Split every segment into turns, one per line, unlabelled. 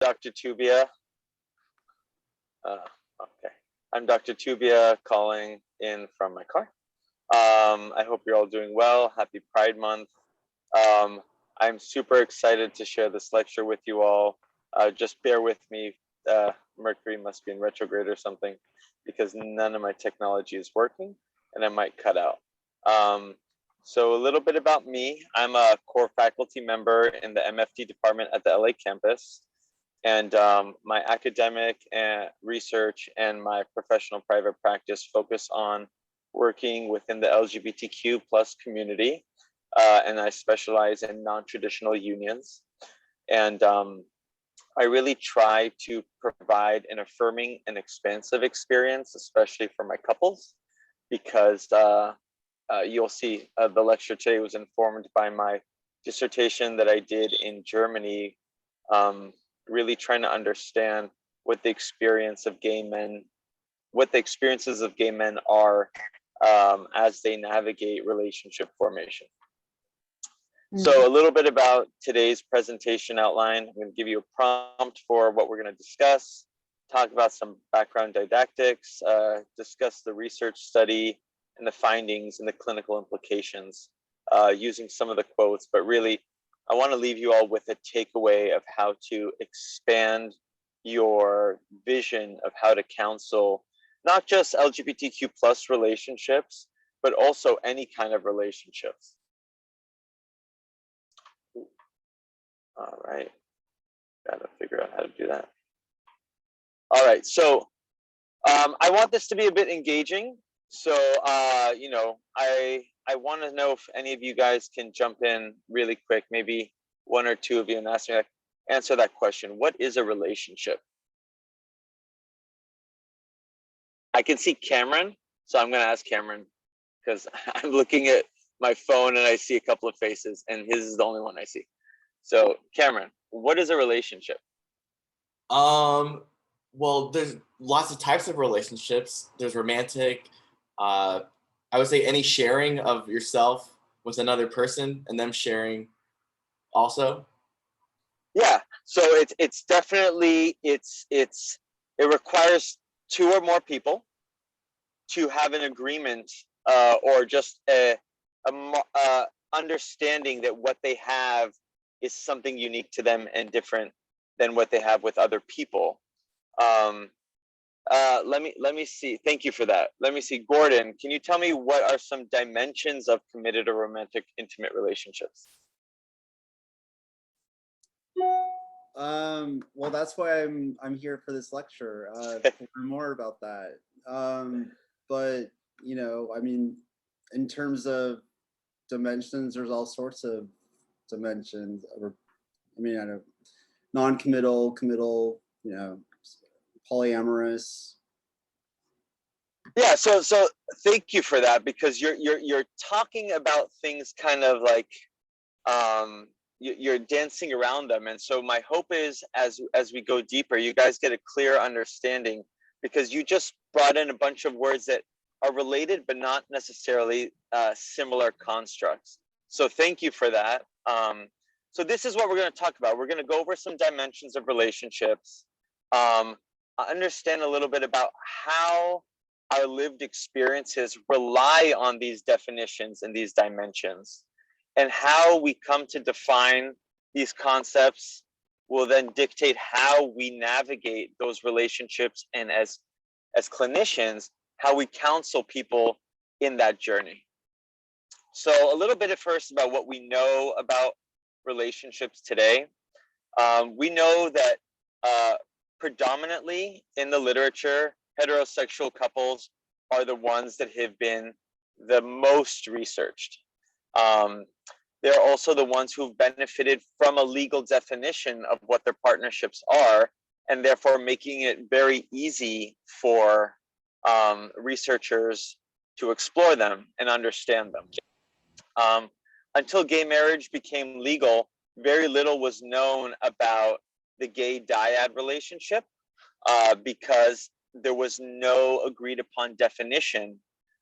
Dr. Toubia. Okay, I'm Dr. Toubia calling in from my car. I hope you're all doing well. Happy Pride Month. I'm super excited to share this lecture with you all. Just bear with me. Mercury must be in retrograde or something because none of my technology is working and I might cut out. So a little bit about me. I'm a core faculty member in the MFT department at the LA campus. And my academic and research and my professional private practice focus on working within the LGBTQ plus community. And I specialize in non-traditional unions. And I really try to provide an affirming and expansive experience, especially for my couples, because you'll see the lecture today was informed by my dissertation that I did in Germany, really trying to understand what the experiences of gay men are as they navigate relationship formation. So a little bit about today's presentation outline. I'm going to give you a prompt for what we're going to discuss, talk about some background didactics, discuss the research study and the findings and the clinical implications using some of the quotes, but really I want to leave you all with a takeaway of how to expand your vision of how to counsel not just LGBTQ plus relationships, but also any kind of relationships. All right, gotta figure out how to do that. All right, so I want this to be a bit engaging. So, you know, I want to know if any of you guys can jump in really quick, maybe one or two of you, and answer that question. What is a relationship? I can see Cameron, so I'm going to ask Cameron because I'm looking at my phone and I see a couple of faces, and his is the only one I see. So, Cameron, what is a relationship?
Well, there's lots of types of relationships. There's romantic. I would say any sharing of yourself with another person and them sharing also. Yeah.
So it's definitely it requires two or more people to have an agreement or just a understanding that what they have is something unique to them and different than what they have with other people. Let me see. Thank you for that. Let me see. Gordon, can you tell me what are some dimensions of committed or romantic intimate relationships?
Well, that's why I'm here for this lecture, to learn more about that. But you know, I mean, in terms of dimensions, there's all sorts of dimensions. I mean, I know non-committal, committal, you know, polyamorous.
Yeah, so thank you for that, because you're talking about things kind of like you're dancing around them, and so my hope is as we go deeper, you guys get a clear understanding, because you just brought in a bunch of words that are related but not necessarily similar constructs. So thank you for that. So this is what we're going to talk about. We're going to go over some dimensions of relationships, understand a little bit about how our lived experiences rely on these definitions and these dimensions, and how we come to define these concepts will then dictate how we navigate those relationships, and as clinicians, how we counsel people in that journey. So a little bit at first about what we know about relationships today. We know that predominantly in the literature, heterosexual couples are the ones that have been the most researched. They're also the ones who've benefited from a legal definition of what their partnerships are, and therefore making it very easy for researchers to explore them and understand them. Until gay marriage became legal, very little was known about the gay dyad relationship because there was no agreed upon definition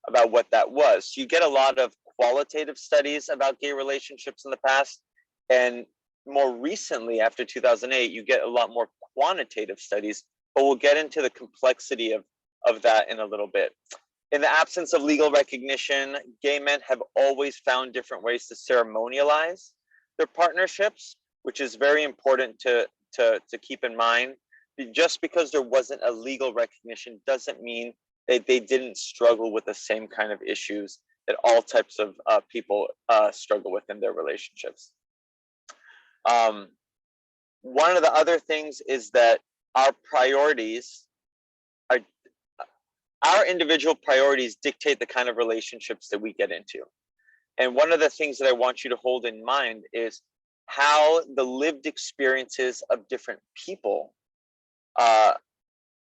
about what that was. So you get a lot of qualitative studies about gay relationships in the past, and more recently, after 2008, you get a lot more quantitative studies, but we'll get into the complexity of that in a little bit. In the absence of legal recognition, gay men have always found different ways to ceremonialize their partnerships, which is very important to keep in mind. Just because there wasn't a legal recognition doesn't mean that they didn't struggle with the same kind of issues that all types of people struggle with in their relationships. One of the other things is that our priorities are, our individual priorities dictate the kind of relationships that we get into. And one of the things that I want you to hold in mind is how the lived experiences of different people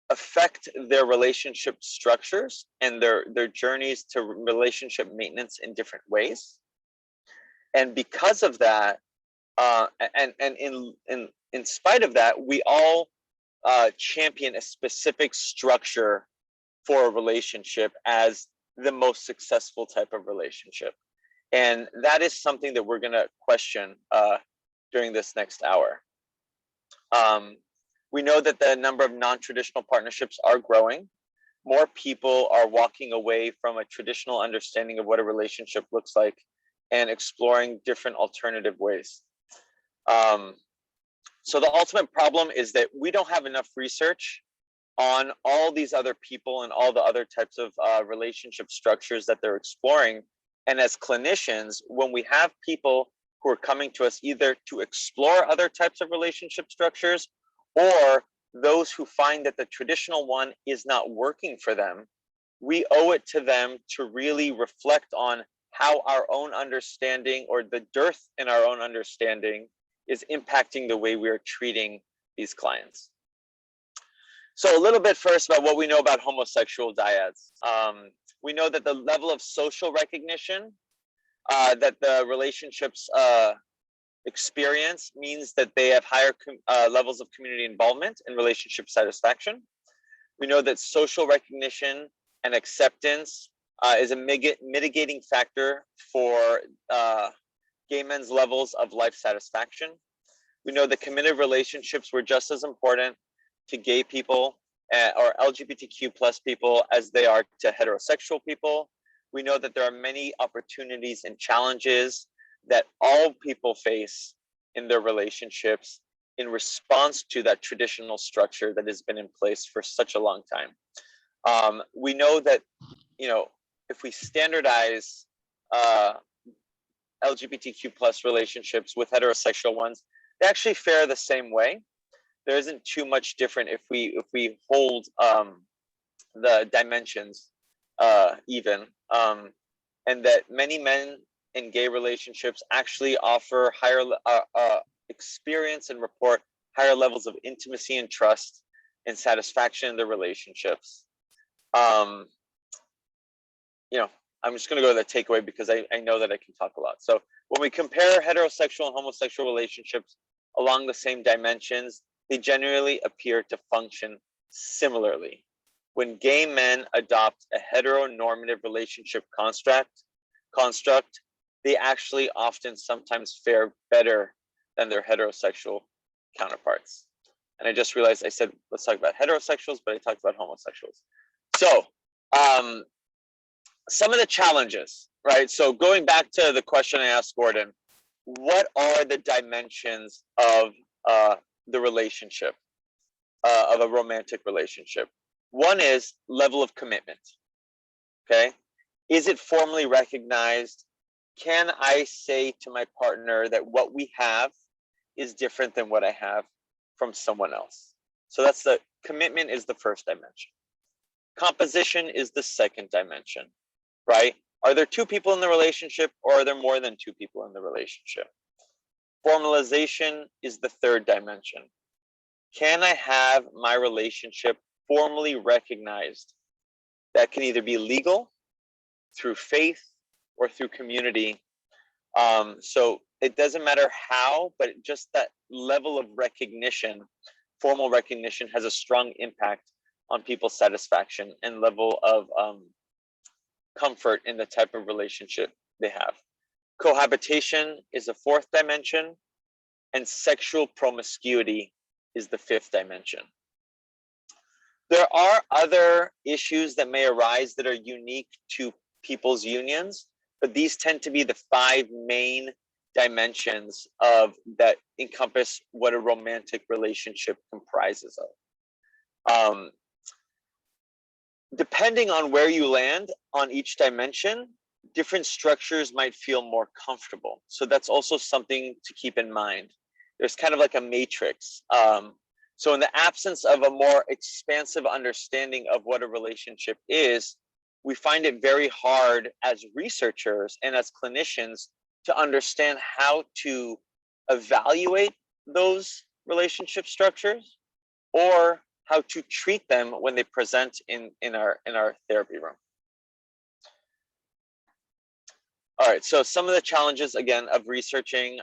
affect their relationship structures and their journeys to relationship maintenance in different ways. And because of that, and in spite of that, we all champion a specific structure for a relationship as the most successful type of relationship. And that is something that we're going to question during this next hour. We know that the number of non-traditional partnerships are growing. More people are walking away from a traditional understanding of what a relationship looks like and exploring different alternative ways. So the ultimate problem is that we don't have enough research on all these other people and all the other types of relationship structures that they're exploring. And as clinicians, when we have people who are coming to us either to explore other types of relationship structures, or those who find that the traditional one is not working for them, we owe it to them to really reflect on how our own understanding, or the dearth in our own understanding, is impacting the way we are treating these clients. So a little bit first about what we know about homosexual dyads. We know that the level of social recognition that the relationships experience means that they have higher levels of community involvement and relationship satisfaction. We know that social recognition and acceptance is a mitigating factor for gay men's levels of life satisfaction. We know that committed relationships were just as important to gay people or LGBTQ plus people as they are to heterosexual people. We know that there are many opportunities and challenges that all people face in their relationships in response to that traditional structure that has been in place for such a long time. We know that, you know, if we standardize LGBTQ plus relationships with heterosexual ones, they actually fare the same way. There isn't too much different if we hold the dimensions even, and that many men in gay relationships actually offer higher experience and report higher levels of intimacy and trust and satisfaction in their relationships. You know, I'm just going to go to the takeaway because I know that I can talk a lot. So when we compare heterosexual and homosexual relationships along the same dimensions, they generally appear to function similarly. When gay men adopt a heteronormative relationship construct, they actually often sometimes fare better than their heterosexual counterparts. And I just realized I said, let's talk about heterosexuals, but I talked about homosexuals. So some of the challenges, right? So going back to the question I asked Gordon, what are the dimensions of the relationship, of a romantic relationship? One is level of commitment, okay? Is it formally recognized? Can I say to my partner that what we have is different than what I have from someone else? So that's the commitment is the first dimension. Composition is the second dimension, right? Are there two people in the relationship, or are there more than two people in the relationship? Formalization is the third dimension. Can I have my relationship formally recognized? That can either be legal, through faith, or through community. So it doesn't matter how, but just that level of recognition, formal recognition, has a strong impact on people's satisfaction and level of comfort in the type of relationship they have. Cohabitation is a fourth dimension, and sexual promiscuity is the fifth dimension. There are other issues that may arise that are unique to people's unions, but these tend to be the five main dimensions of that encompass what a romantic relationship comprises of. Depending on where you land on each dimension, different structures might feel more comfortable. So that's also something to keep in mind. There's kind of like a matrix. So in the absence of a more expansive understanding of what a relationship is, we find it very hard as researchers and as clinicians to understand how to evaluate those relationship structures or how to treat them when they present in our therapy room. All right, so some of the challenges, again, of researching,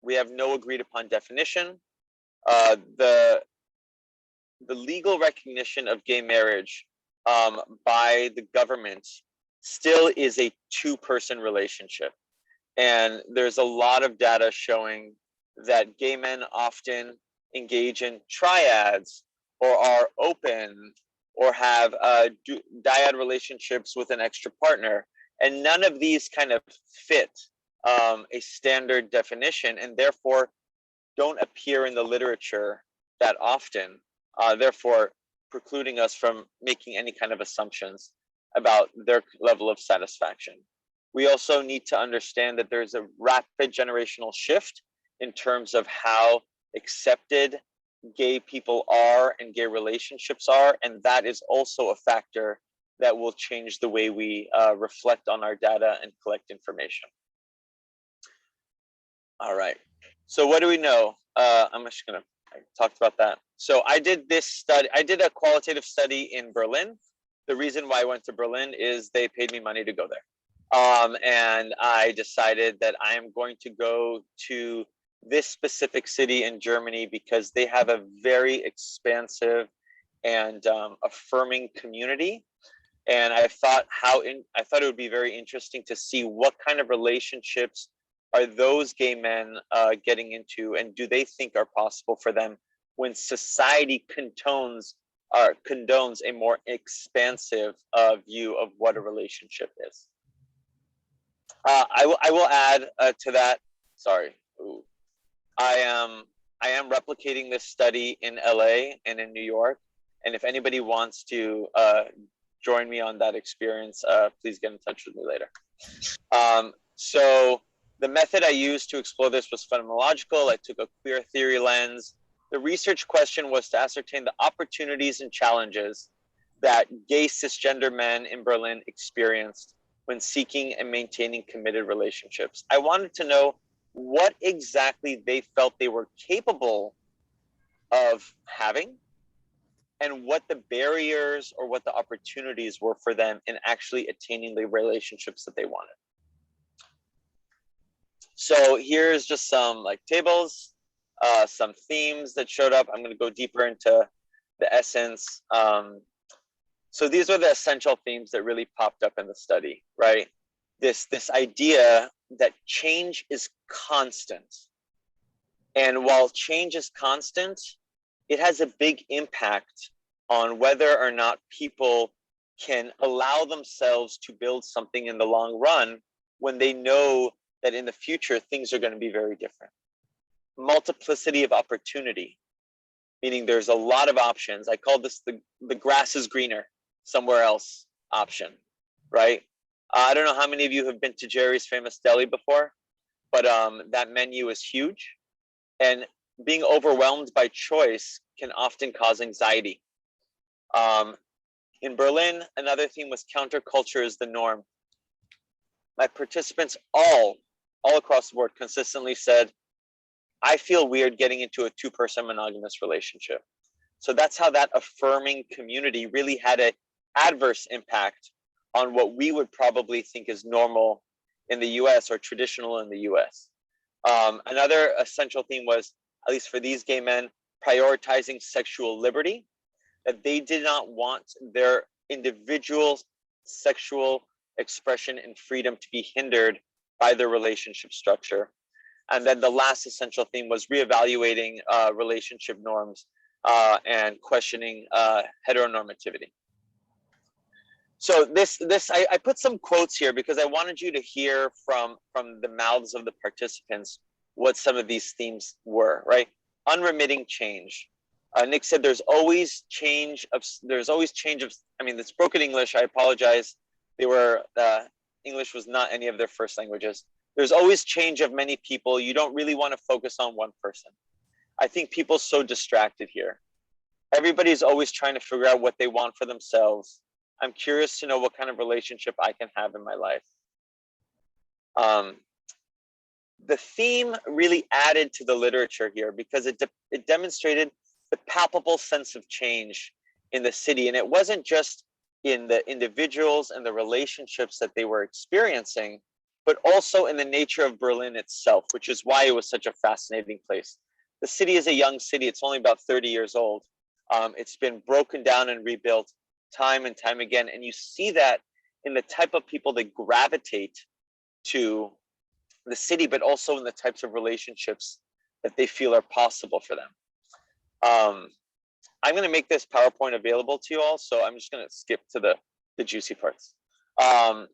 we have no agreed upon definition. The legal recognition of gay marriage by the government still is a two-person relationship. And there's a lot of data showing that gay men often engage in triads or are open or have dyad relationships with an extra partner. And none of these kind of fit a standard definition and therefore don't appear in the literature that often, therefore precluding us from making any kind of assumptions about their level of satisfaction. We also need to understand that there's a rapid generational shift in terms of how accepted gay people are and gay relationships are, and that is also a factor that will change the way we reflect on our data and collect information. All right, so what do we know? I'm just gonna, I talked about that. So I did this study, I did a qualitative study in Berlin. The reason why I went to Berlin is they paid me money to go there. And I decided that I am going to go to this specific city in Germany because they have a very expansive and affirming community. And I thought it would be very interesting to see what kind of relationships are those gay men getting into, and do they think are possible for them when society condones a more expansive view of what a relationship is. I will add to that. Sorry, I am replicating this study in LA and in New York, and if anybody wants to join me on that experience, please get in touch with me later. So the method I used to explore this was phenomenological. I took a queer theory lens. The research question was to ascertain the opportunities and challenges that gay cisgender men in Berlin experienced when seeking and maintaining committed relationships. I wanted to know what exactly they felt they were capable of having and what the barriers or what the opportunities were for them in actually attaining the relationships that they wanted. So here's just some like tables, some themes that showed up. I'm going to go deeper into the essence. So these are the essential themes that really popped up in the study, right? This idea that change is constant. And while change is constant, it has a big impact on whether or not people can allow themselves to build something in the long run when they know that in the future, things are going to be very different. Multiplicity of opportunity, meaning there's a lot of options. I call this the grass is greener somewhere else option, right? I don't know how many of you have been to Jerry's Famous Deli before, but that menu is huge. And being overwhelmed by choice can often cause anxiety. In Berlin, another theme was counterculture is the norm. My participants all across the board consistently said, I feel weird getting into a two-person monogamous relationship. So that's how that affirming community really had an adverse impact on what we would probably think is normal in the US or traditional in the US. Another essential theme was, at least for these gay men, prioritizing sexual liberty, that they did not want their individual sexual expression and freedom to be hindered by their relationship structure. And then the last essential theme was reevaluating relationship norms and questioning heteronormativity. So I put some quotes here because I wanted you to hear from the mouths of the participants what some of these themes were, right? Unremitting change. Nick said there's always change of, I mean, it's broken English, I apologize. English was not any of their first languages. There's always change of many people. You don't really want to focus on one person. I think people are so distracted here. Everybody's always trying to figure out what they want for themselves. I'm curious to know what kind of relationship I can have in my life. The theme really added to the literature here because it demonstrated the palpable sense of change in the city. And it wasn't just in the individuals and the relationships that they were experiencing, but also in the nature of Berlin itself, which is why it was such a fascinating place. The city is a young city. It's only about 30 years old. It's been broken down and rebuilt time and time again. And you see that in the type of people that gravitate to the city, but also in the types of relationships that they feel are possible for them. I'm going to make this PowerPoint available to you all, so I'm just going to skip to the juicy parts. And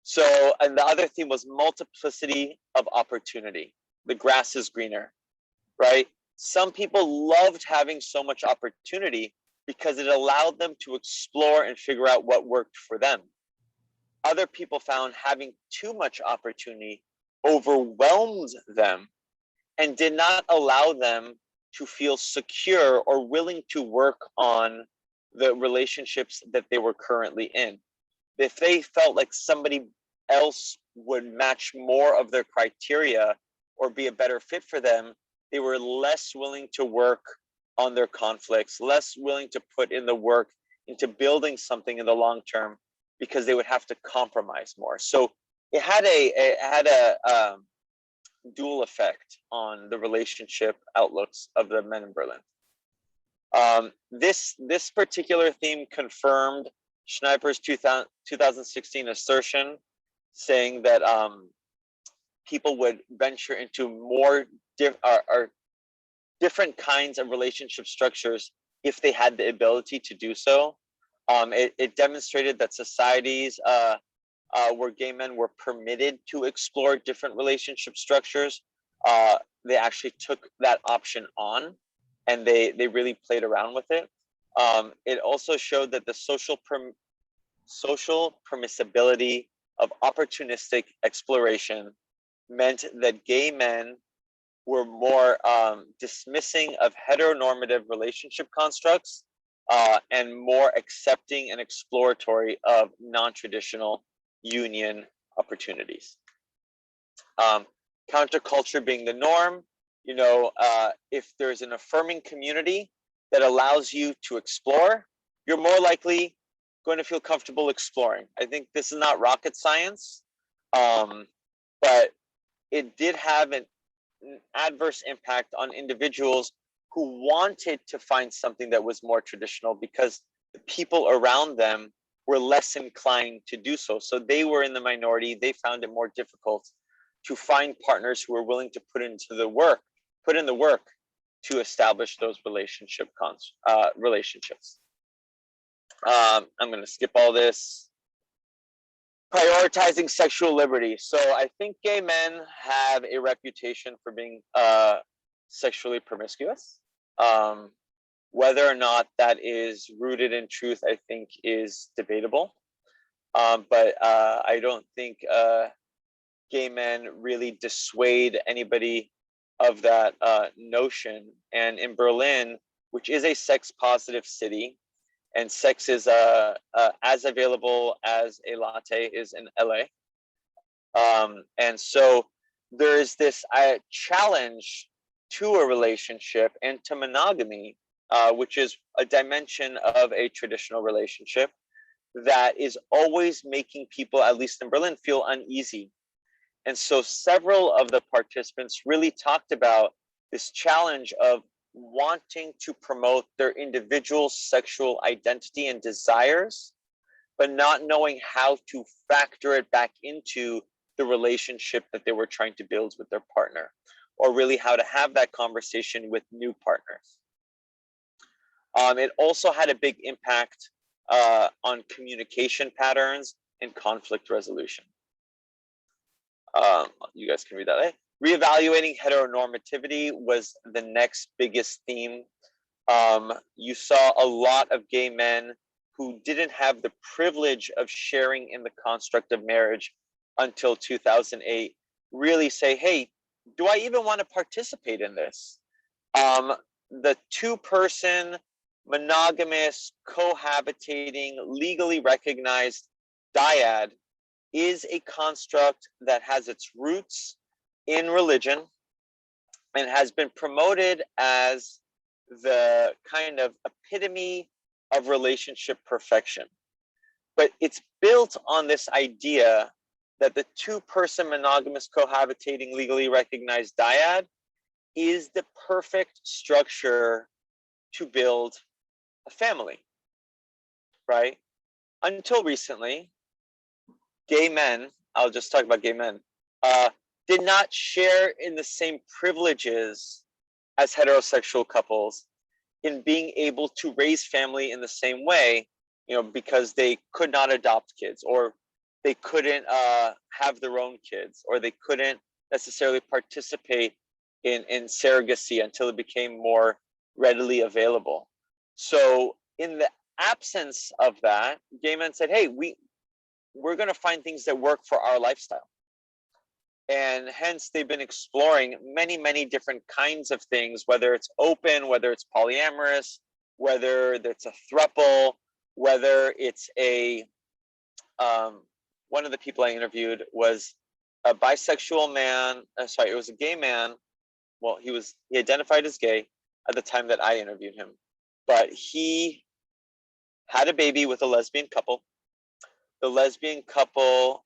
the other theme was multiplicity of opportunity. The grass is greener, right? Some people loved having so much opportunity because it allowed them to explore and figure out what worked for them. Other people found having too much opportunity overwhelmed them and did not allow them to feel secure or willing to work on the relationships that they were currently in. If they felt like somebody else would match more of their criteria or be a better fit for them, they were less willing to work on their conflicts, less willing to put in the work into building something in the long term because they would have to compromise more. So it had a dual effect on the relationship outlooks of the men in Berlin. This particular theme confirmed Schneiper's 2016 assertion, saying that people would venture into more different kinds of relationship structures if they had the ability to do so. It demonstrated that societies where gay men were permitted to explore different relationship structures, they actually took that option on, and they really played around with it. It also showed that the social permissibility of opportunistic exploration meant that gay men were more dismissing of heteronormative relationship constructs and more accepting and exploratory of non-traditional union opportunities. Counterculture being the norm, you know, if there's an affirming community that allows you to explore, you're more likely going to feel comfortable exploring. I think this is not rocket science, but it did have an adverse impact on individuals who wanted to find something that was more traditional because the people around them were less inclined to do so. So they were in the minority. They found it more difficult to find partners who were willing to put in the work to establish those relationships. I'm going to skip all this. Prioritizing sexual liberty. So I think gay men have a reputation for being sexually promiscuous. Whether or not that is rooted in truth, I think is debatable. But I don't think gay men really dissuade anybody of that notion. And in Berlin, which is a sex positive city, and sex is as available as a latte is in LA. And so there's this challenge to a relationship and to monogamy, which is a dimension of a traditional relationship that is always making people, at least in Berlin, feel uneasy. And so several of the participants really talked about this challenge of wanting to promote their individual sexual identity and desires, but not knowing how to factor it back into the relationship that they were trying to build with their partner. or really how to have that conversation with new partners. It also had a big impact on communication patterns and conflict resolution. You guys can read that. Reevaluating heteronormativity was the next biggest theme. You saw a lot of gay men who didn't have the privilege of sharing in the construct of marriage until 2008 really say, hey, do I even want to participate in this? The two-person, monogamous, cohabitating, legally recognized dyad is a construct that has its roots in religion and has been promoted as the kind of epitome of relationship perfection. But it's built on this idea that the two-person monogamous cohabitating legally recognized dyad is the perfect structure to build a family, right? Until recently, gay men, I'll just talk about gay men, did not share in the same privileges as heterosexual couples in being able to raise family in the same way, because they could not adopt kids, or they couldn't have their own kids, or they couldn't necessarily participate in surrogacy until it became more readily available. So in the absence of that, gay men said, hey, we're going to find things that work for our lifestyle. And hence they've been exploring many, many different kinds of things, whether it's open, whether it's polyamorous, whether it's a throuple, whether it's a, one of the people I interviewed was a bisexual man, it was a gay man. Well, he identified as gay at the time that I interviewed him, but he had a baby with a lesbian couple. The lesbian couple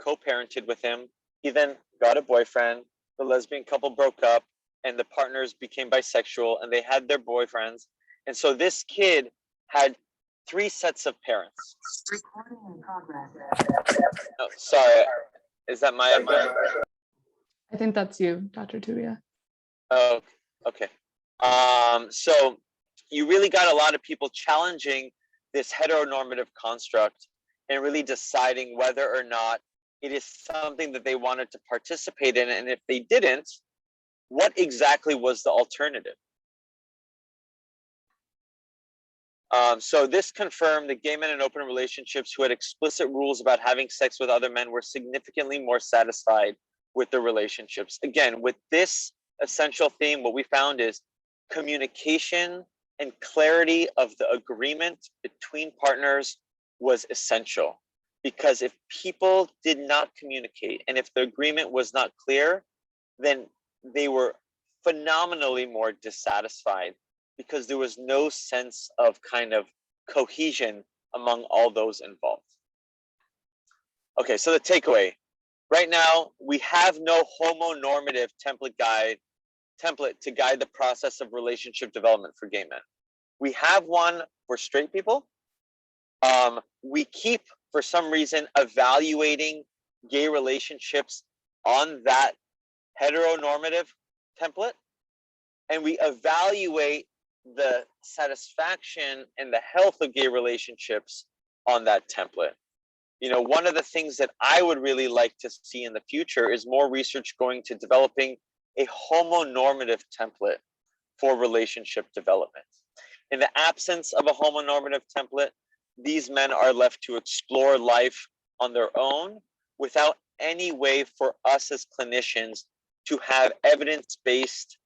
co-parented with him. He then got a boyfriend. The lesbian couple broke up, and the partners became bisexual, and they had their boyfriends. And so this kid had 3 sets of parents.
Recording in progress.
Oh, sorry, is that my echo?
I think that's you, Dr. Toubia.
Oh, okay. So you really got a lot of people challenging this heteronormative construct and really deciding whether or not it is something that they wanted to participate in. And if they didn't, what exactly was the alternative? So this confirmed that gay men in open relationships who had explicit rules about having sex with other men were significantly more satisfied with the relationships. Again, with this essential theme, what we found is communication and clarity of the agreement between partners was essential. Because if people did not communicate and if the agreement was not clear, then they were phenomenally more dissatisfied because there was no sense of kind of cohesion among all those involved. Okay, so the takeaway. Right now, we have no homonormative template to guide the process of relationship development for gay men. We have one for straight people. We keep, for some reason, evaluating gay relationships on that heteronormative template, and we evaluate the satisfaction and the health of gay relationships on that template. One of the things that I would really like to see in the future is more research going to developing a homonormative template for relationship development. In the absence of a homonormative template, these men are left to explore life on their own without any way for us as clinicians to have evidence-based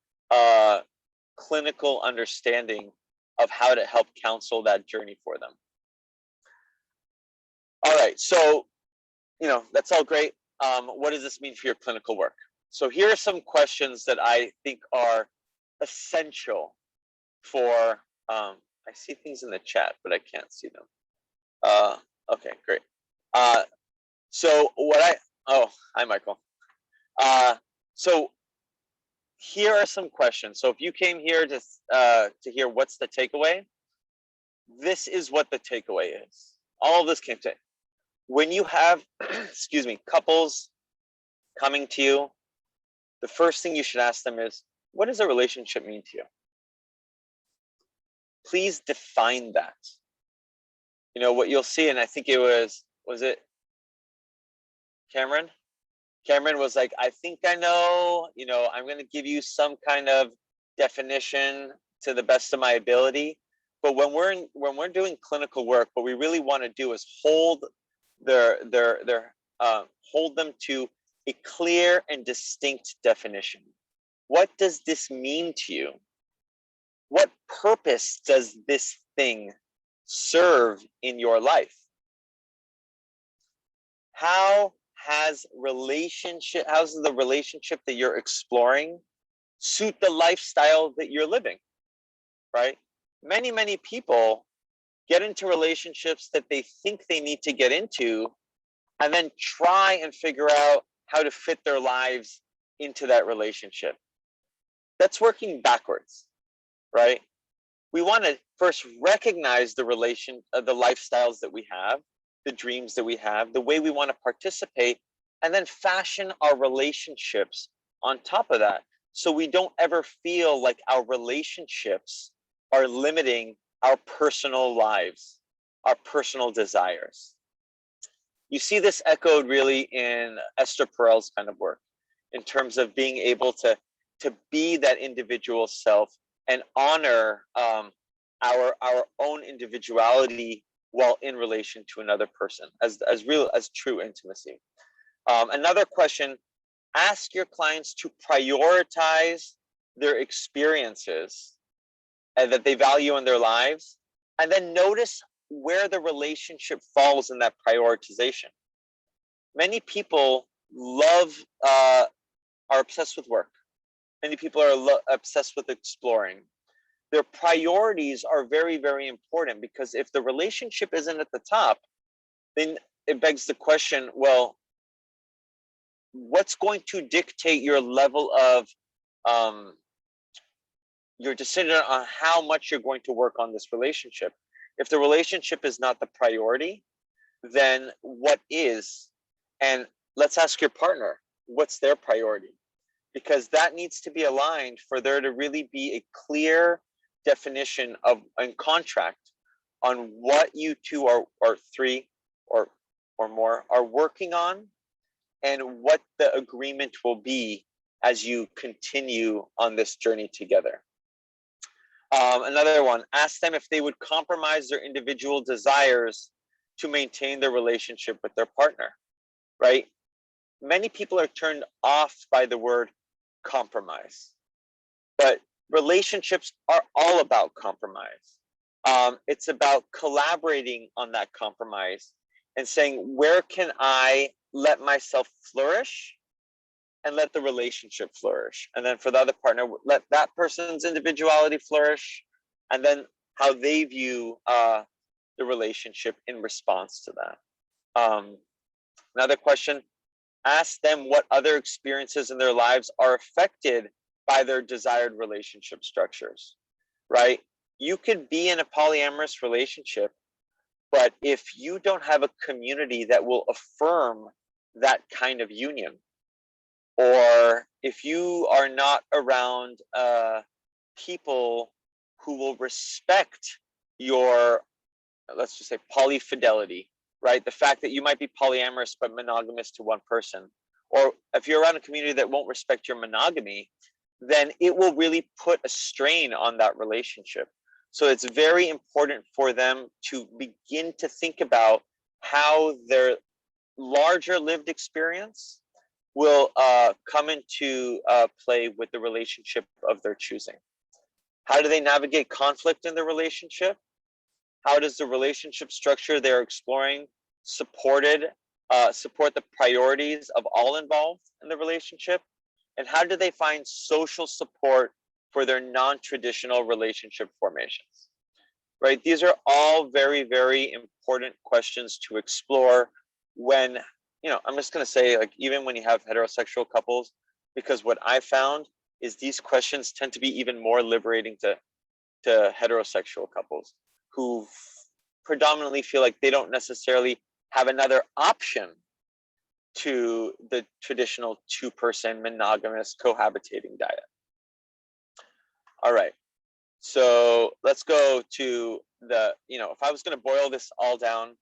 clinical understanding of how to help counsel that journey for them. All right, so, that's all great. What does this mean for your clinical work? So here are some questions that I think are essential for, I see things in the chat, but I can't see them. Okay, great. So hi, Michael. So here are some questions. So if you came here to hear what's the takeaway, this is what the takeaway is. All of this came to when you have, couples coming to you the first thing you should ask them is, what does a relationship mean to you? Please define that. You know, what you'll see, and I think it was it Cameron? Cameron was like, I think I know, you know, I'm going to give you some kind of definition to the best of my ability. But when we're doing clinical work, what we really want to do is hold hold them to a clear and distinct definition. What does this mean to you? What purpose does this thing serve in your life? How's the relationship that you're exploring suit the lifestyle that you're living, right? Many people get into relationships that they think they need to get into and then try and figure out how to fit their lives into that relationship. That's working backwards, right? We want to first recognize the lifestyles that we have, the dreams that we have, the way we want to participate, and then fashion our relationships on top of that. So we don't ever feel like our relationships are limiting our personal lives, our personal desires. You see this echoed really in Esther Perel's kind of work, in terms of being able to be that individual self and honor our own individuality while in relation to another person as true intimacy. Another question, ask your clients to prioritize their experiences that they value in their lives, and then notice where the relationship falls in that prioritization. Many people are obsessed with work. Many people are obsessed with exploring. Their priorities are very, very important, because if the relationship isn't at the top, then it begs the question, well, what's going to dictate your level of your decision on how much you're going to work on this relationship? If the relationship is not the priority, then what is? And let's ask your partner, what's their priority? Because that needs to be aligned for there to really be a clear definition of and contract on what you two or three or more are working on, and what the agreement will be as you continue on this journey together. Another one, ask them if they would compromise their individual desires to maintain their relationship with their partner, right? Many people are turned off by the word compromise, but relationships are all about compromise. It's about collaborating on that compromise and saying, where can I let myself flourish and let the relationship flourish? And then for the other partner, let that person's individuality flourish, and then how they view the relationship in response to that. Another question, ask them what other experiences in their lives are affected by their desired relationship structures, right? You could be in a polyamorous relationship, but if you don't have a community that will affirm that kind of union, or if you are not around people who will respect your, let's just say, polyfidelity, right? The fact that you might be polyamorous but monogamous to one person, or if you're around a community that won't respect your monogamy, then it will really put a strain on that relationship. So it's very important for them to begin to think about how their larger lived experience will come into play with the relationship of their choosing. How do they navigate conflict in the relationship? How does the relationship structure they're exploring support the priorities of all involved in the relationship? And how do they find social support for their non-traditional relationship formations? Right? These are all very, very important questions to explore when, I'm just going to say, like, even when you have heterosexual couples, because what I found is these questions tend to be even more liberating to heterosexual couples who predominantly feel like they don't necessarily have another option to the traditional two-person monogamous cohabitating diet. All right, so let's go to the, if I was going to boil this all down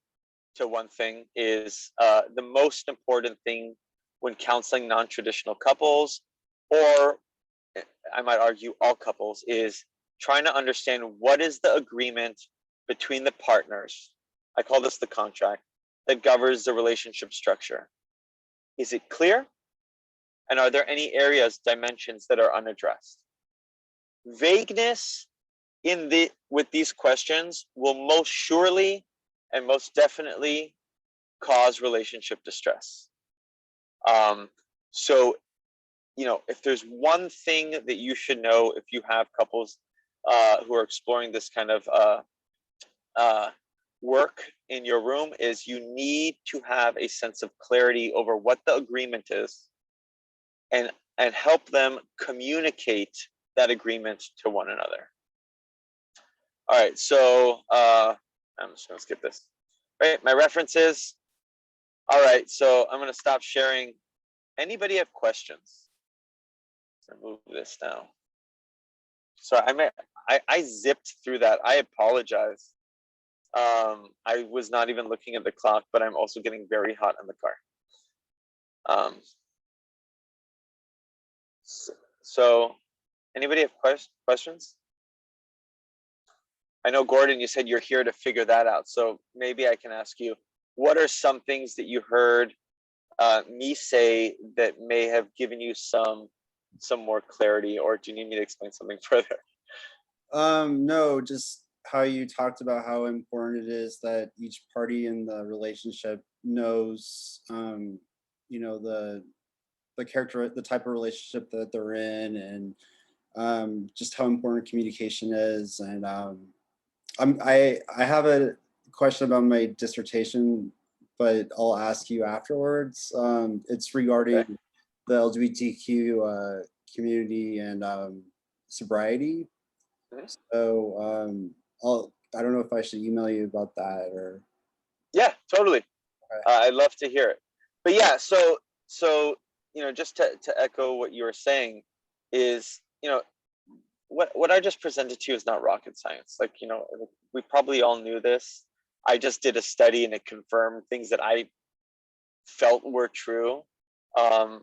to one thing, is the most important thing when counseling non-traditional couples, or I might argue all couples, is trying to understand what is the agreement between the partners. I call this the contract that governs the relationship structure. Is it clear? And are there any areas, dimensions that are unaddressed? Vagueness with these questions will most surely and most definitely cause relationship distress. So, if there's one thing that you should know if you have couples who are exploring this kind of work in your room, is you need to have a sense of clarity over what the agreement is, and help them communicate that agreement to one another. All right, so I'm just gonna skip this. All right, my references. All right, so I'm gonna stop sharing. Anybody have questions? Remove this now. So I zipped through that. I apologize. I was not even looking at the clock, but I'm also getting very hot in the car. So anybody have questions? I know, Gordon, you said you're here to figure that out. So maybe I can ask you, what are some things that you heard me say that may have given you some more clarity, or do you need me to explain something further?
No, just how you talked about how important it is that each party in the relationship knows, the character, the type of relationship that they're in, and just how important communication is. And I have a question about my dissertation, but I'll ask you afterwards. It's regarding the LGBTQ community and sobriety. So I don't know if I should email you about that, or.
Yeah, totally.
Okay.
I'd love to hear it. But yeah, so just to echo what you were saying is, what I just presented to you is not rocket science. Like, we probably all knew this. I just did a study and it confirmed things that I felt were true. My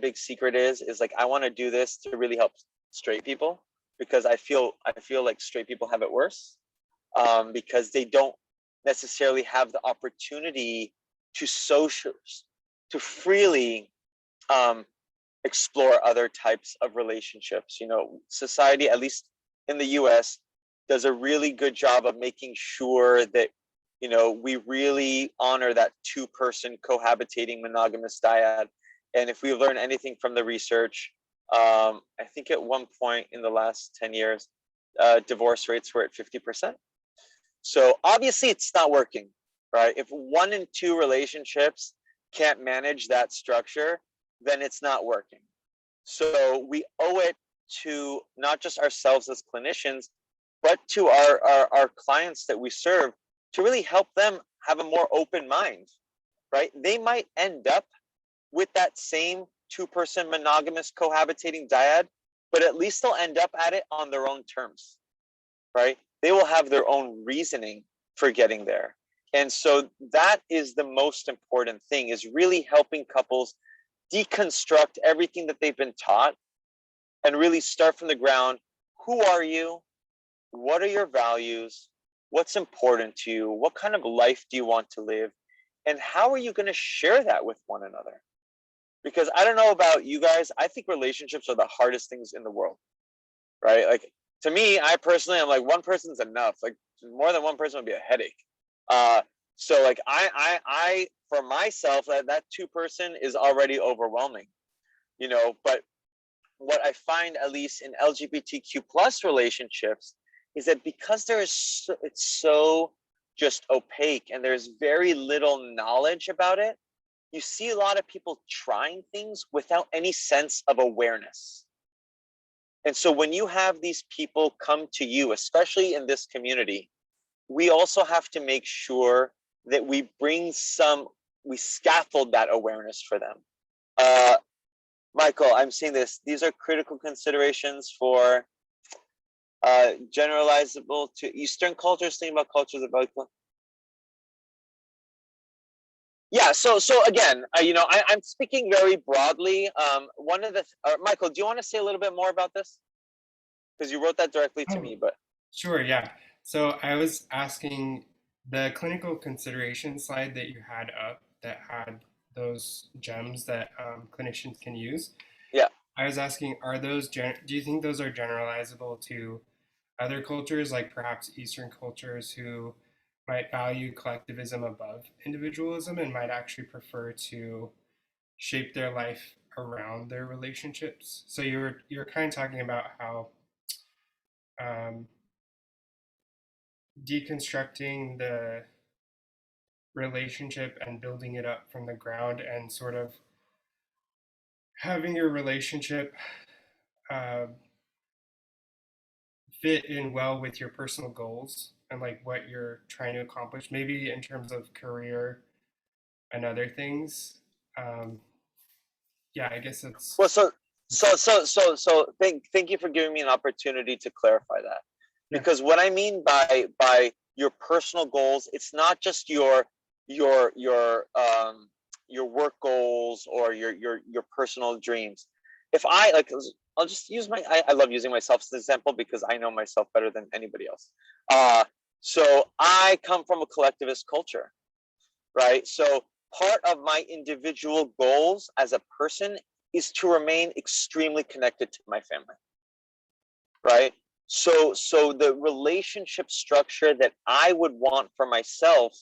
big secret is like, I want to do this to really help straight people, because I feel like straight people have it worse, because they don't necessarily have the opportunity to freely explore other types of relationships. Society, at least in the US, does a really good job of making sure that we really honor that two-person cohabitating monogamous dyad. And if we've learned anything from the research, I think at one point in the last 10 years, divorce rates were at 50%. So obviously it's not working, right? If 1 in 2 relationships can't manage that structure, then it's not working. So we owe it to not just ourselves as clinicians, but to our clients that we serve, to really help them have a more open mind, right? They might end up with that same two-person monogamous cohabitating dyad, but at least they'll end up at it on their own terms, right? They will have their own reasoning for getting there. And so that is the most important thing, is really helping couples deconstruct everything that they've been taught and really start from the ground. Who are you? What are your values? What's important to you? What kind of life do you want to live? And how are you going to share that with one another? Because I don't know about you guys, I think relationships are the hardest things in the world, right? Like, to me, I personally, I'm like, one person's enough. Like, more than one person would be a headache. So like, I for myself, that two-person is already overwhelming, but what I find, at least in LGBTQ plus relationships, is that because it's so just opaque and there's very little knowledge about it, you see a lot of people trying things without any sense of awareness. And so when you have these people come to you, especially in this community, we also have to make sure that we bring some scaffold that awareness for them. Michael, I'm seeing this. These are critical considerations for generalizable to Eastern cultures. Think about cultures of Michael. Yeah. So again, I'm speaking very broadly. One of the Michael, do you want to say a little bit more about this? Because you wrote that directly to me, but
Sure, yeah. So I was asking the clinical consideration slide that you had up that had those gems that clinicians can use.
yeah.
I was asking, do you think those are generalizable to other cultures, like perhaps Eastern cultures who might value collectivism above individualism and might actually prefer to shape their life around their relationships? So you're kind of talking about how um, deconstructing the relationship and building it up from the ground and sort of having your relationship uh, fit in well with your personal goals and like what you're trying to accomplish, maybe in terms of career and other things. Um, yeah, I guess it's
Well, thank you for giving me an opportunity to clarify that, because what I mean by your personal goals, it's not just your work goals or your personal dreams. If I like, I'll just use I love using myself as an example because I know myself better than anybody else. So I come from a collectivist culture, right? So part of my individual goals as a person is to remain extremely connected to my family, right? So the relationship structure that I would want for myself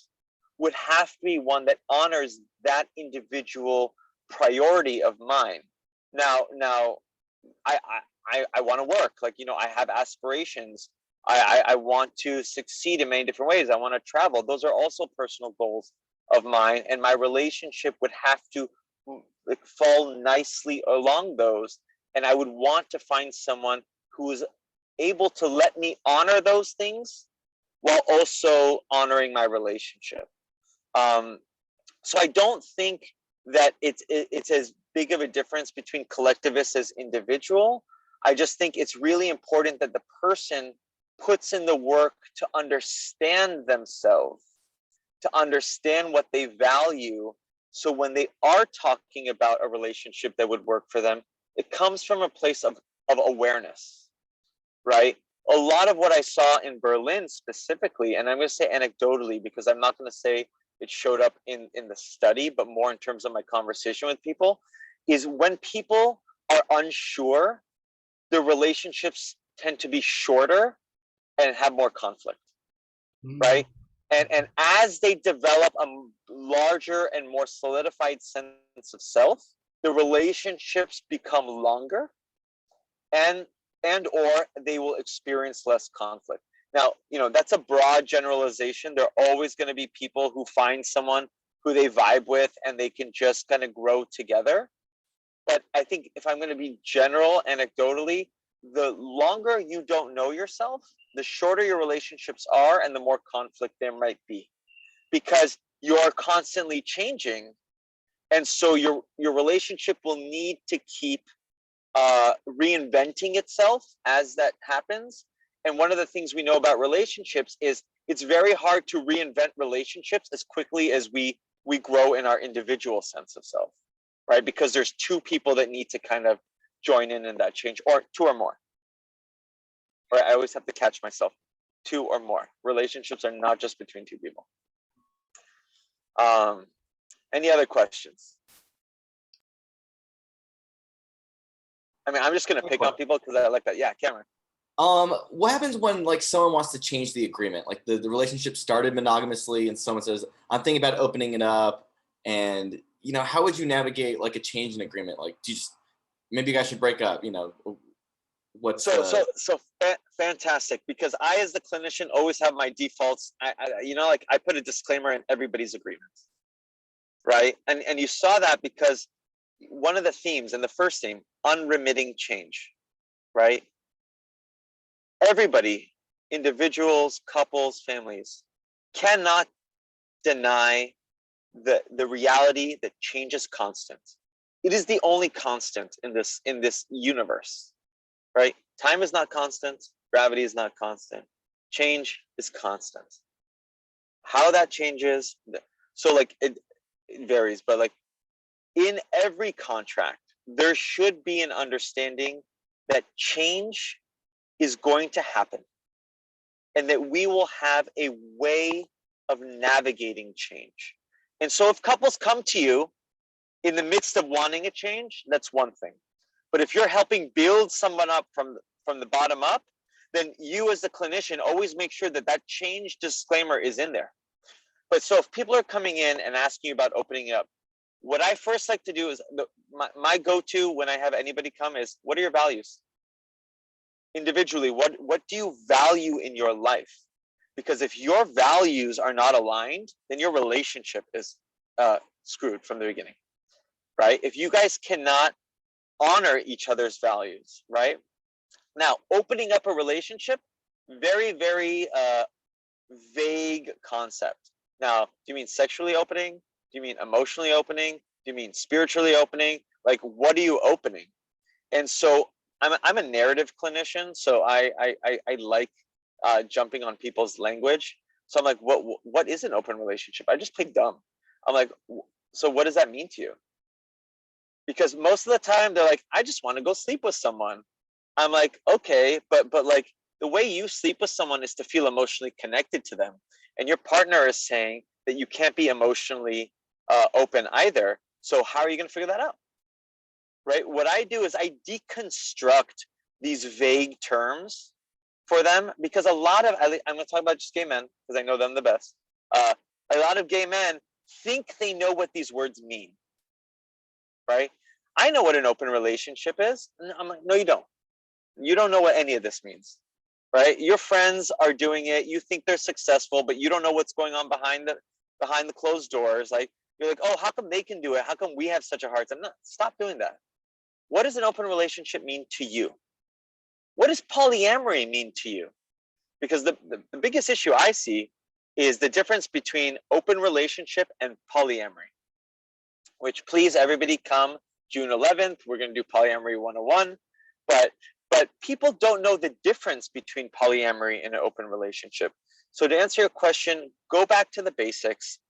would have to be one that honors that individual priority of mine. Now I want to work, like, I have aspirations. I want to succeed in many different ways. I want to travel. Those are also personal goals of mine, and my relationship would have to like fall nicely along those. And I would want to find someone who is able to let me honor those things while also honoring my relationship. So I don't think that it's as big of a difference between collectivist as individual. I just think it's really important that the person puts in the work to understand themselves, to understand what they value. So when they are talking about a relationship that would work for them, it comes from a place of awareness, right? A lot of what I saw in Berlin specifically, and I'm going to say anecdotally because I'm not going to say it showed up in the study, but more in terms of my conversation with people, is when people are unsure, the relationships tend to be shorter and have more conflict, right? And as they develop a larger and more solidified sense of self, the relationships become longer and or they will experience less conflict. Now, that's a broad generalization. There are always going to be people who find someone who they vibe with and they can just kind of grow together. But I think if I'm going to be general anecdotally, the longer you don't know yourself, the shorter your relationships are and the more conflict there might be, because you're constantly changing. And so your relationship will need to keep reinventing itself as that happens. And one of the things we know about relationships is it's very hard to reinvent relationships as quickly as we grow in our individual sense of self, right? Because there's two people that need to kind of join in that change, or two or more. Right? I always have to catch myself. Two or more. Relationships are not just between two people. Any other questions? I mean, I'm just going to pick on people because I like that. Yeah, Cameron.
What happens when like someone wants to change the agreement? Like the relationship started monogamously and someone says, I'm thinking about opening it up, and how would you navigate like a change in agreement? Like, do you just, maybe you guys should break up, what's
so fantastic, because I as the clinician always have my defaults. I put a disclaimer in everybody's agreements, right? And you saw that because one of the themes in the first theme, unremitting change, right? Everybody, individuals, couples, families, cannot deny the reality that change is constant. It is the only constant in this universe, right? Time is not constant, gravity is not constant, change is constant. How that changes, so like it varies, but like in every contract, there should be an understanding that change is going to happen and that we will have a way of navigating change. And so if couples come to you in the midst of wanting a change, that's one thing. But if you're helping build someone up from the bottom up, then you as the clinician always make sure that that change disclaimer is in there. But so if people are coming in and asking you about opening it up, what I first like to do is my go-to when I have anybody come is, what are your values? Individually, what do you value in your life? Because if your values are not aligned, then your relationship is screwed from the beginning, right? If you guys cannot honor each other's values, right? Now, opening up a relationship, very, very vague concept. Now, do you mean sexually opening? Do you mean emotionally opening? Do you mean spiritually opening? Like, what are you opening? And so I'm a narrative clinician, so I like jumping on people's language. So I'm like, what is an open relationship? I just play dumb. I'm like, so what does that mean to you? Because most of the time they're like, I just want to go sleep with someone. I'm like, okay, but like the way you sleep with someone is to feel emotionally connected to them. And your partner is saying that you can't be emotionally open either. So how are you going to figure that out? Right? What I do is I deconstruct these vague terms for them, because a lot of, I'm going to talk about just gay men because I know them the best. A lot of gay men think they know what these words mean, right? I know what an open relationship is. And I'm like, no, you don't. You don't know what any of this means, right? Your friends are doing it. You think they're successful, but you don't know what's going on behind the closed doors. Like, you're like, oh, how come they can do it? How come we have such a hard time? No, stop doing that. What does an open relationship mean to you? What does polyamory mean to you? Because the biggest issue I see is the difference between open relationship and polyamory, which, please, everybody come June 11th. We're going to do polyamory 101. But people don't know the difference between polyamory and an open relationship. So to answer your question, go back to the basics,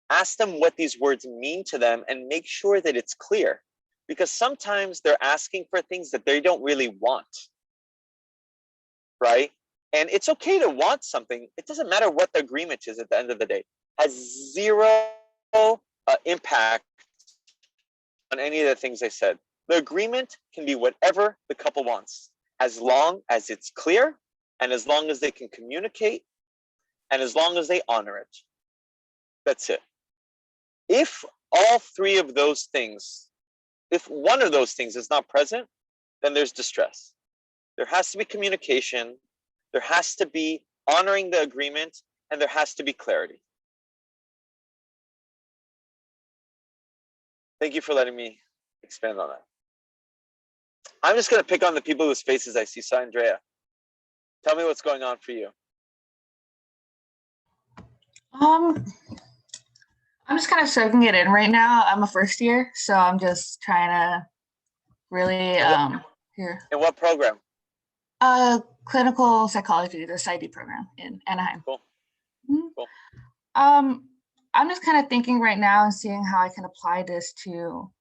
ask them what these words mean to them, and make sure that it's clear. Because sometimes they're asking for things that they don't really want, right? And it's okay to want something. It doesn't matter what the agreement is at the end of the day. It has zero impact on any of the things I said. The agreement can be whatever the couple wants, as long as it's clear, and as long as they can communicate, and as long as they honor it. That's it. If all three of those things, if one of those things is not present, then there's distress. There has to be communication, there has to be honoring the agreement, and there has to be clarity. Thank you for letting me expand on that. I'm just going to pick on the people whose faces I see. So, Andrea, tell me what's going on for you.
I'm just kind of soaking it in right now. I'm a first year, so I'm just trying to really here.
In what program?
Clinical psychology, the PsyD program in Anaheim.
Cool.
Mm-hmm.
Cool.
I'm just kind of thinking right now and seeing how I can apply this to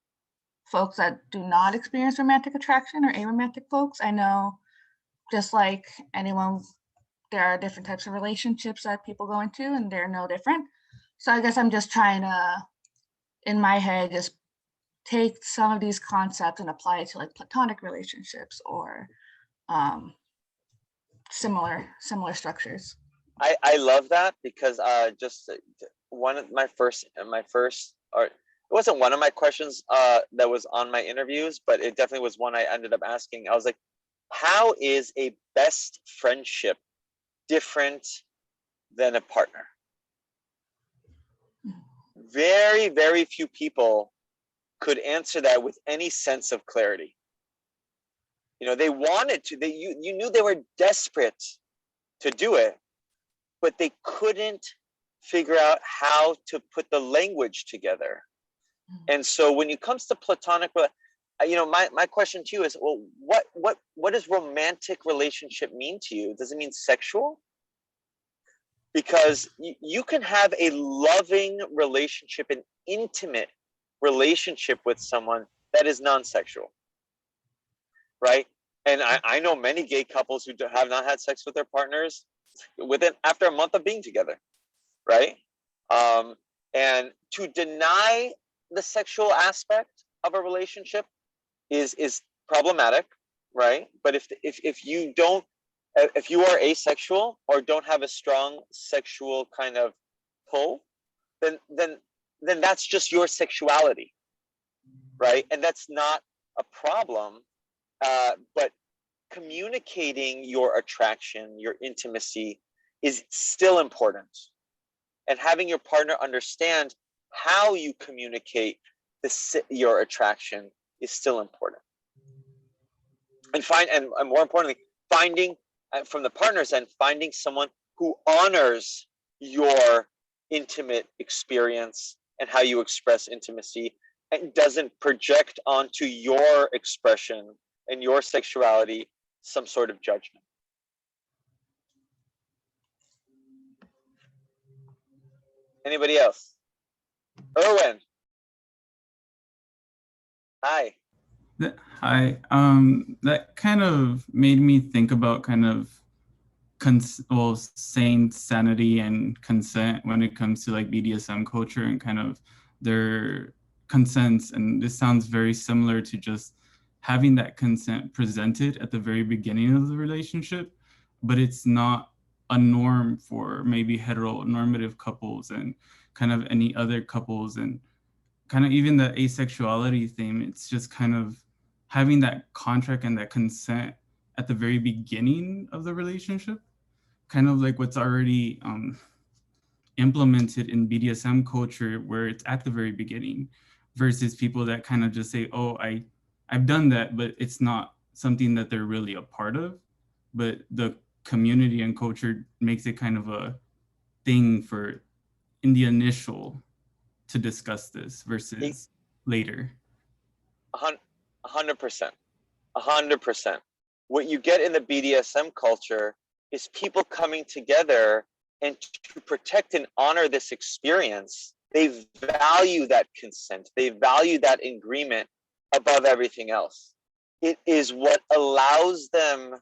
folks that do not experience romantic attraction or aromantic folks. I know, just like anyone, there are different types of relationships that people go into, and they're no different. So I guess I'm just trying to, in my head, just take some of these concepts and apply it to like platonic relationships or similar structures.
I love that, because just one of my first, or it wasn't one of my questions that was on my interviews, but it definitely was one I ended up asking. I was like, how is a best friendship different than a partner? Very, very few people could answer that with any sense of clarity. You know, they wanted to, you knew they were desperate to do it, but they couldn't figure out how to put the language together. And so when it comes to platonic, my question to you is, well, what does romantic relationship mean to you? Does it mean sexual? Because you can have a loving relationship, an intimate relationship with someone that is non-sexual, right? And I know many gay couples who have not had sex with their partners after a month of being together, right? And to deny the sexual aspect of a relationship is problematic, right? But if you are asexual or don't have a strong sexual kind of pull, then that's just your sexuality, right? And that's not a problem. But communicating your attraction, your intimacy is still important. And having your partner understand how you communicate your attraction is still important. And more importantly, finding from the partner's end, finding someone who honors your intimate experience and how you express intimacy and doesn't project onto your expression and your sexuality some sort of judgment. Anybody else? Erwin. Hi.
Hi. That kind of made me think about kind of sane sanity and consent when it comes to like BDSM culture and kind of their consents. And this sounds very similar to just having that consent presented at the very beginning of the relationship, but it's not a norm for maybe heteronormative couples and kind of any other couples, and kind of even the asexuality theme. It's just kind of having that contract and that consent at the very beginning of the relationship, kind of like what's already implemented in BDSM culture, where it's at the very beginning, versus people that kind of just say, oh, I've done that, but it's not something that they're really a part of. But the community and culture makes it kind of a thing for in the initial to discuss this versus later.
100%. 100%. What you get in the BDSM culture is people coming together, and to protect and honor this experience, they value that consent. They value that agreement above everything else. It is what allows them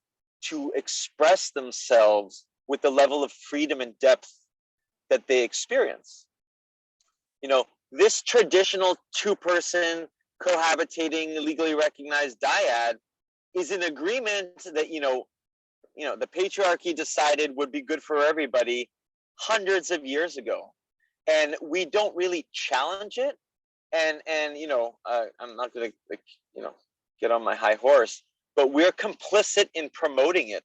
to express themselves with the level of freedom and depth that they experience. You know, this traditional two-person cohabitating, legally recognized dyad is an agreement that, you know, the patriarchy decided would be good for everybody hundreds of years ago. And we don't really challenge it. And I'm not going to, get on my high horse, but we're complicit in promoting it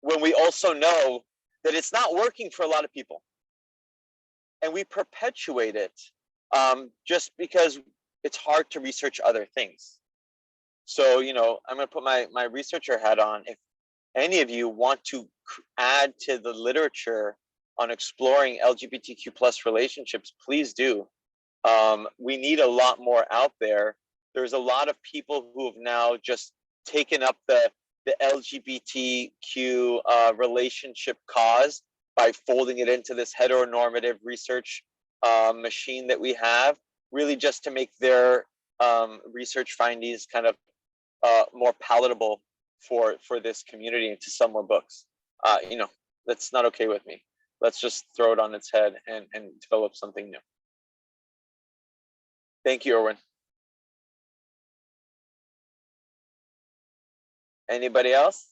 when we also know that it's not working for a lot of people. And we perpetuate it just because it's hard to research other things. So, I'm going to put my researcher hat on. If any of you want to add to the literature on exploring LGBTQ plus relationships, please do. We need a lot more out there. There's a lot of people who have now just taken up the LGBTQ relationship cause by folding it into this heteronormative research machine that we have, really just to make their research findings kind of more palatable for this community and to sell more books. That's not okay with me. Let's just throw it on its head and develop something new. Thank you, Erwin. Anybody else?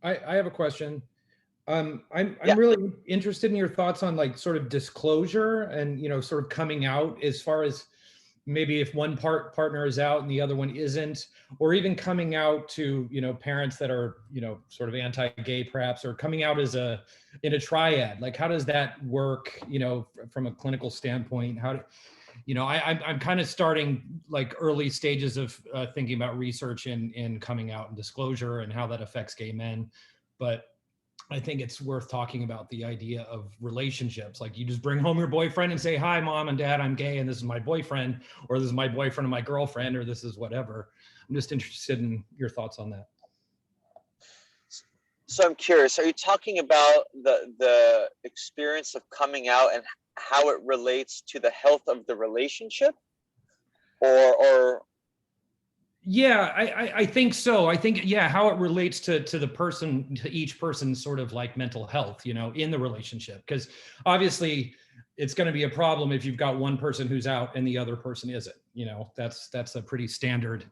I have a question. I'm
Yeah.
really interested in your thoughts on like sort of disclosure and sort of coming out, as far as maybe if one partner is out and the other one isn't, or even coming out to parents that are sort of anti-gay perhaps, or coming out as in a triad. Like, how does that work from a clinical standpoint? I'm kind of starting like early stages of thinking about research in coming out and disclosure and how that affects gay men. But I think it's worth talking about the idea of relationships. Like you just bring home your boyfriend and say, hi, mom and dad, I'm gay and this is my boyfriend, or this is my boyfriend and my girlfriend, or this is whatever. I'm just interested in your thoughts on that.
So I'm curious, are you talking about the experience of coming out and how it relates to the health of the relationship? Or
Yeah, I think so. I think, yeah, how it relates to the person, to each person's sort of like mental health, you know, in the relationship. Because obviously it's going to be a problem if you've got one person who's out and the other person isn't, you know, that's a pretty standard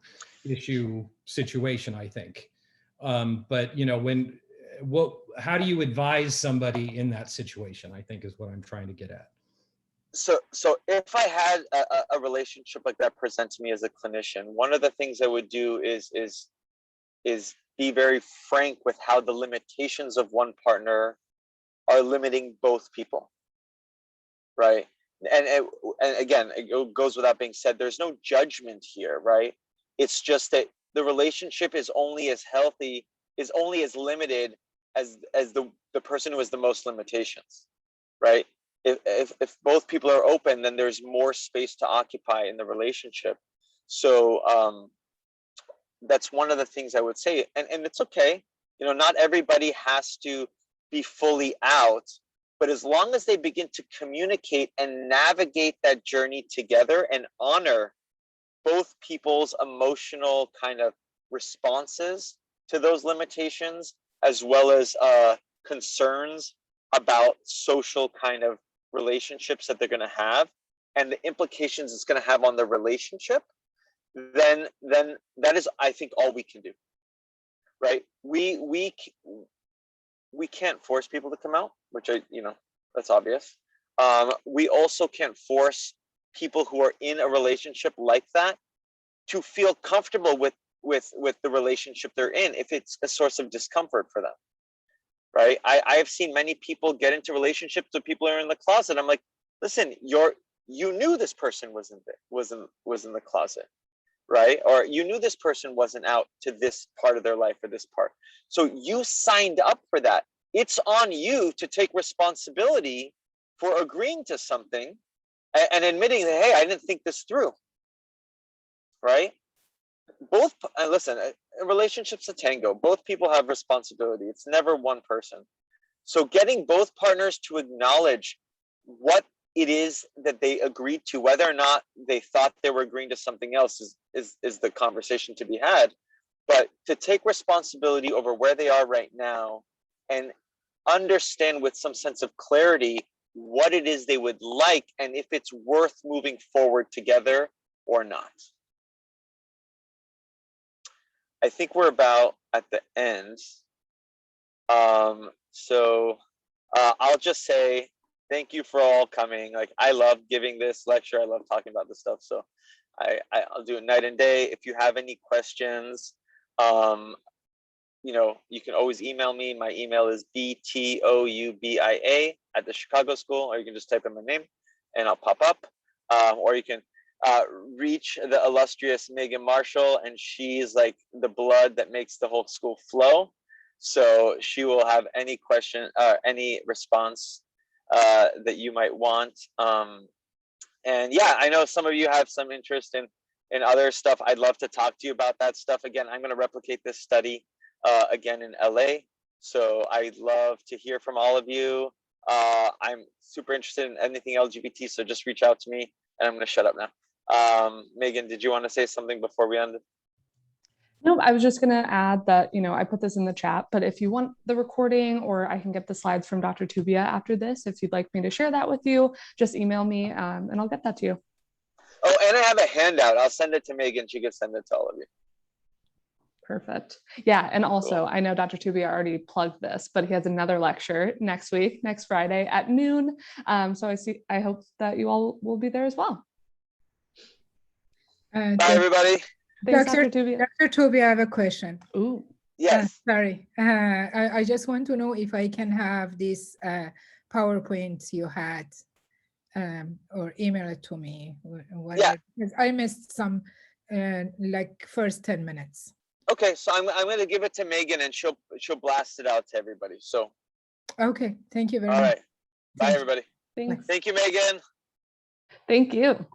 issue situation, I think. But, you know, how do you advise somebody in that situation, I think is what I'm trying to get at.
so if I had a relationship like that present to me as a clinician, one of the things I would do is be very frank with how the limitations of one partner are limiting both people, right? And again, it goes without being said, there's no judgment here, right? It's just that the relationship is only as healthy, is only as limited as the person who has the most limitations, right? If both people are open, then there's more space to occupy in the relationship. So that's one of the things I would say. And it's okay, you know, not everybody has to be fully out, but as long as they begin to communicate and navigate that journey together and honor both people's emotional kind of responses to those limitations, as well as concerns about social kind of relationships that they're going to have and the implications it's going to have on the relationship, then that is, I think, all we can do, right? We can't force people to come out, which that's obvious. We also can't force people who are in a relationship like that to feel comfortable with the relationship they're in if it's a source of discomfort for them, right? I have seen many people get into relationships with people who are in the closet. I'm like, listen, you knew this person was in the closet, right? Or you knew this person wasn't out to this part of their life or this part. So you signed up for that. It's on you to take responsibility for agreeing to something and admitting that, hey, I didn't think this through, right? Listen, a relationship's a tango. Both people have responsibility. It's never one person. So getting both partners to acknowledge what it is that they agreed to, whether or not they thought they were agreeing to something else, is the conversation to be had. But to take responsibility over where they are right now and understand with some sense of clarity what it is they would like and if it's worth moving forward together or not. I think we're about at the end. So I'll just say thank you for all coming. Like, I love giving this lecture. I love talking about this stuff. So I'll do it night and day. If you have any questions, you can always email me. My email is btoubia@the Chicago School, or you can just type in my name and I'll pop up. Or you can reach the illustrious Megan Marshall, and she's like the blood that makes the whole school flow. So she will have any question, any response that you might want. And yeah, I know some of you have some interest in other stuff. I'd love to talk to you about that stuff. Again, I'm going to replicate this study again in LA. So I'd love to hear from all of you. I'm super interested in anything LGBT, so just reach out to me, and I'm going to shut up now. Megan, did you want to say something before we end?
No, I was just going to add that, I put this in the chat, but if you want the recording, or I can get the slides from Dr. Toubia after this, if you'd like me to share that with you, just email me and I'll get that to you.
Oh, and I have a handout. I'll send it to Megan. She can send it to all of you.
Perfect. Yeah. And also,
Cool.
I know Dr. Toubia already plugged this, but he has another lecture next Friday at noon. So I hope that you all will be there as well.
Bye, everybody.
Thanks, Dr. Toubia.
Dr. Toubia, I have a question.
Ooh.
Yes.
Sorry. I just want to know if I can have this PowerPoint you had or email it to me.
Yeah.
Because I missed some first 10 minutes.
Okay, so I'm going to give it to Megan, and she'll blast it out to everybody. So
Okay, thank you very
All
much.
right. Bye,
Thank you.
everybody.
Thanks.
Thank you, Megan.
Thank you.